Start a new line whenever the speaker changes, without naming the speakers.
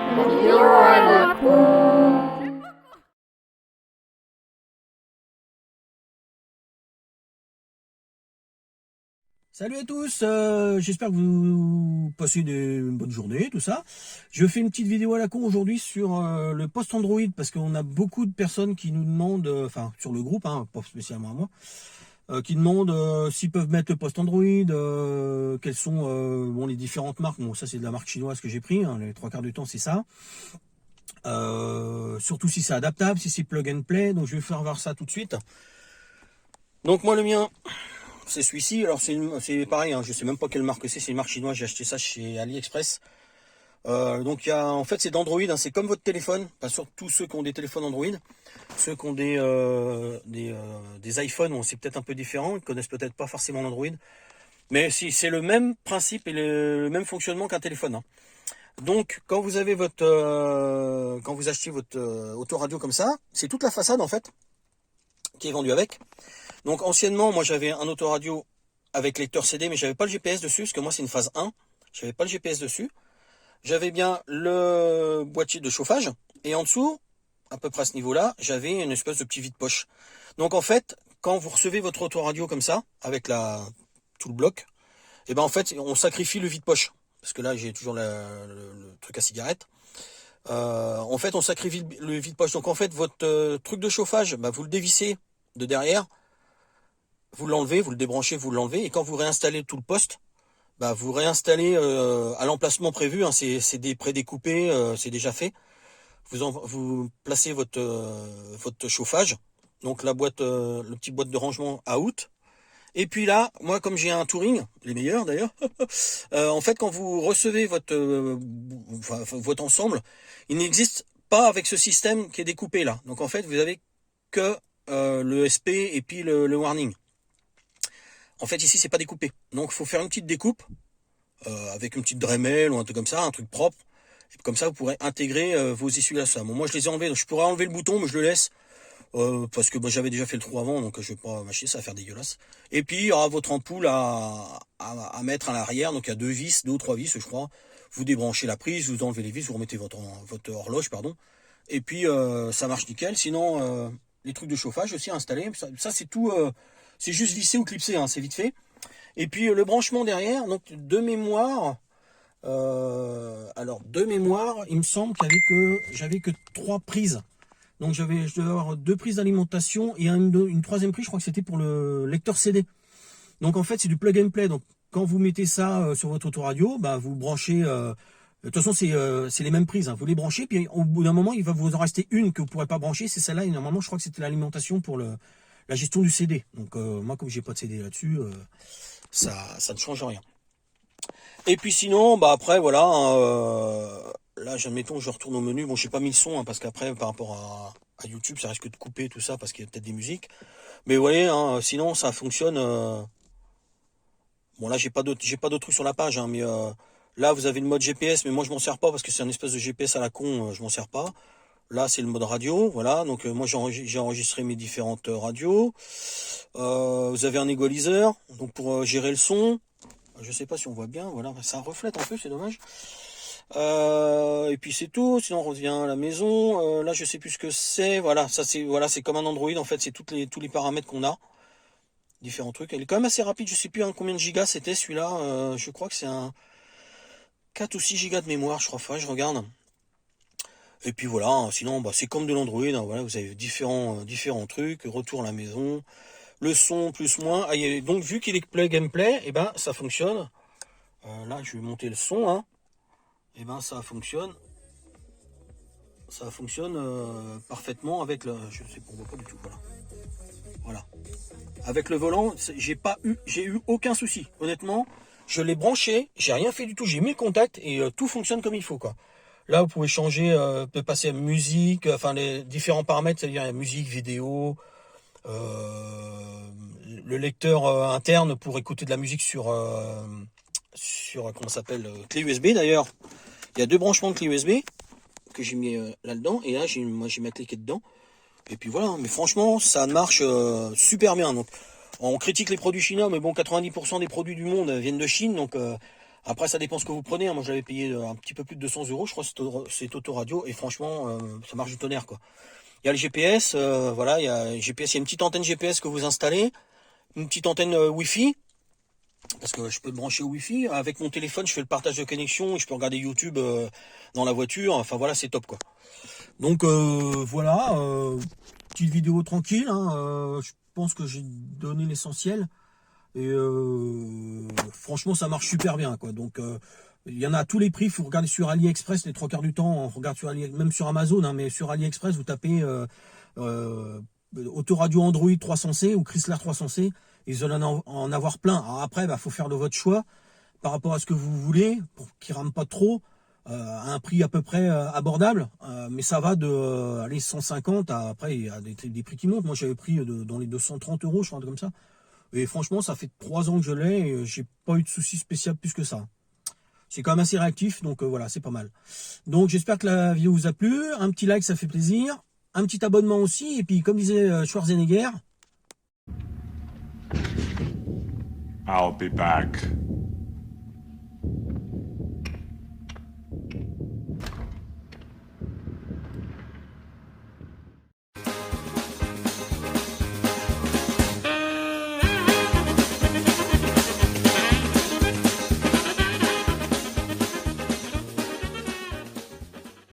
Vidéo à la con.
Salut à tous, j'espère que vous passez une bonne journée, tout ça. Je fais une petite vidéo à la con aujourd'hui sur le post Android parce qu'on a beaucoup de personnes qui nous demandent, enfin sur le groupe, hein, pas spécialement à moi, qui demandent s'ils peuvent mettre le post Android, quelles sont bon, les différentes marques. Bon, ça c'est de la marque chinoise que j'ai pris, hein, les trois quarts du temps c'est ça. Surtout si c'est adaptable, si c'est plug and play, donc je vais faire voir ça tout de suite. Donc moi le mien, c'est celui-ci. Alors c'est pareil, hein, je sais même pas quelle marque c'est une marque chinoise, j'ai acheté ça chez AliExpress. Donc il y a, en fait c'est d'Android, hein, c'est comme votre téléphone, pas surtout ceux qui ont des téléphones Android, ceux qui ont des iPhones, bon, c'est peut-être un peu différent, ils connaissent peut-être pas forcément l'Android, mais si c'est le même principe et le même fonctionnement qu'un téléphone, hein. Donc quand vous avez quand vous achetez votre autoradio comme ça, c'est toute la façade en fait qui est vendue avec. Donc anciennement, moi j'avais un autoradio avec lecteur CD, mais j'avais pas le GPS dessus, parce que moi c'est une phase 1, j'avais pas le GPS dessus. J'avais bien le boîtier de chauffage, et en dessous, à peu près à ce niveau-là, j'avais une espèce de petit vide-poche. Donc en fait, quand vous recevez votre autoradio comme ça, avec tout le bloc, et ben en fait, on sacrifie le vide-poche. Parce que là, j'ai toujours le truc à cigarette. En fait, on sacrifie le vide-poche. Donc en fait, votre truc de chauffage, bah, vous le dévissez de derrière, vous l'enlevez, vous le débranchez, vous l'enlevez, et quand vous réinstallez tout le poste, bah vous réinstallez à l'emplacement prévu, hein, c'est prédécoupé, c'est déjà fait. Vous placez votre chauffage, donc la boîte, le petit boîte de rangement out. Et puis là, moi comme j'ai un Touring, les meilleurs d'ailleurs, en fait quand vous recevez votre ensemble, il n'existe pas avec ce système qui est découpé là. Donc en fait vous avez que le SP et puis le warning. En fait, ici, c'est pas découpé. Donc, il faut faire une petite découpe avec une petite Dremel ou un truc comme ça, un truc propre. Et comme ça, vous pourrez intégrer vos essuie-glaces. Bon, moi, je les ai enlevés. Donc je pourrais enlever le bouton, mais je le laisse parce que j'avais déjà fait le trou avant, donc je vais pas mâcher, ça va faire dégueulasse. Et puis, il y aura votre ampoule à mettre à l'arrière. Donc, il y a deux ou trois vis, je crois. Vous débranchez la prise, vous enlevez les vis, vous remettez votre horloge, pardon. Et puis, ça marche nickel. Sinon, les trucs de chauffage aussi installés. Ça c'est tout. C'est juste vissé ou clipsé, hein, c'est vite fait. Et puis le branchement derrière, donc de mémoire, alors de mémoire, il me semble j'avais que trois prises. Donc je devais avoir deux prises d'alimentation et une troisième prise, je crois que c'était pour le lecteur CD. Donc en fait c'est du plug and play. Donc quand vous mettez ça sur votre autoradio, bah vous branchez. De toute façon c'est les mêmes prises, hein. Vous les branchez, puis au bout d'un moment il va vous en rester une que vous pourrez pas brancher, c'est celle-là. Et normalement je crois que c'était l'alimentation pour la gestion du CD. Donc moi comme j'ai pas de CD là-dessus. Ça ne change rien. Et puis sinon, bah après voilà, hein, là admettons je retourne au menu. Bon, j'ai pas mis le son, hein, parce qu'après par rapport à YouTube, ça risque de couper tout ça parce qu'il y a peut-être des musiques. Mais vous voyez, hein, sinon ça fonctionne. Bon là j'ai pas d'autres trucs sur la page, hein, mais là vous avez le mode GPS, mais moi je m'en sers pas parce que c'est un espèce de GPS à la con, je m'en sers pas. Là c'est le mode radio, voilà. Donc moi j'ai enregistré mes différentes radios. Vous avez un égaliseur, donc pour gérer le son. Je sais pas si on voit bien, voilà, ça reflète un peu, c'est dommage. Et puis c'est tout, sinon on revient à la maison. Là je sais plus ce que c'est, voilà, ça c'est comme un Android en fait, c'est tous les paramètres qu'on a, différents trucs. Elle est quand même assez rapide, je sais plus, hein, combien de gigas c'était celui-là. Je crois que c'est un 4 ou 6 gigas de mémoire, je crois, je regarde. Et puis voilà, hein, sinon bah, c'est comme de l'Android, hein, voilà, vous avez différents trucs, retour à la maison, le son plus moins. Ah, donc vu qu'il est plug and play, et ben ça fonctionne. Là je vais monter le son, hein. Et ben ça fonctionne. Ça fonctionne parfaitement avec le. Je sais pas, on voit pas du tout. Voilà. Voilà. Avec le volant, j'ai eu aucun souci. Honnêtement, je l'ai branché, j'ai rien fait du tout. J'ai mis le contact et tout fonctionne comme il faut, quoi. Là, vous pouvez changer, passer à musique, enfin les différents paramètres, c'est-à-dire la musique, vidéo, le lecteur interne pour écouter de la musique sur comment ça s'appelle, clé USB d'ailleurs. Il y a deux branchements de clé USB que j'ai mis là-dedans, et là moi j'ai ma clé qui est dedans. Et puis voilà, mais franchement ça marche super bien. Donc on critique les produits chinois, mais bon, 90% des produits du monde viennent de Chine, donc Après, ça dépend ce que vous prenez, hein. Moi, j'avais payé un petit peu plus de 200 euros, je crois, c'est Autoradio, et franchement, ça marche du tonnerre, quoi. Il y a le GPS, voilà, il y a GPS, il y a une petite antenne GPS que vous installez, une petite antenne Wi-Fi, parce que je peux me brancher au Wi-Fi. Avec mon téléphone, je fais le partage de connexion et je peux regarder YouTube dans la voiture. Enfin voilà, c'est top, quoi. Donc voilà, petite vidéo tranquille, hein, je pense que j'ai donné l'essentiel. Et franchement, ça marche super bien, quoi. Donc il y en a à tous les prix. Il faut regarder sur AliExpress les trois quarts du temps. On regarde sur même sur Amazon, hein, mais sur AliExpress, vous tapez euh, Autoradio Android 300C ou Chrysler 300C. Ils veulent en avoir plein. Alors après, bah, faut faire de votre choix par rapport à ce que vous voulez pour qu'ils rament pas trop. À un prix à peu près abordable, mais ça va de aller 150 à, après il y a des prix qui montent. Moi j'avais pris dans les 230 euros, je crois, comme ça. Et franchement, ça fait 3 ans que je l'ai et j'ai pas eu de soucis spécial plus que ça. C'est quand même assez réactif, donc voilà, c'est pas mal. Donc j'espère que la vidéo vous a plu. Un petit like, ça fait plaisir. Un petit abonnement aussi. Et puis, comme disait Schwarzenegger,
I'll be back.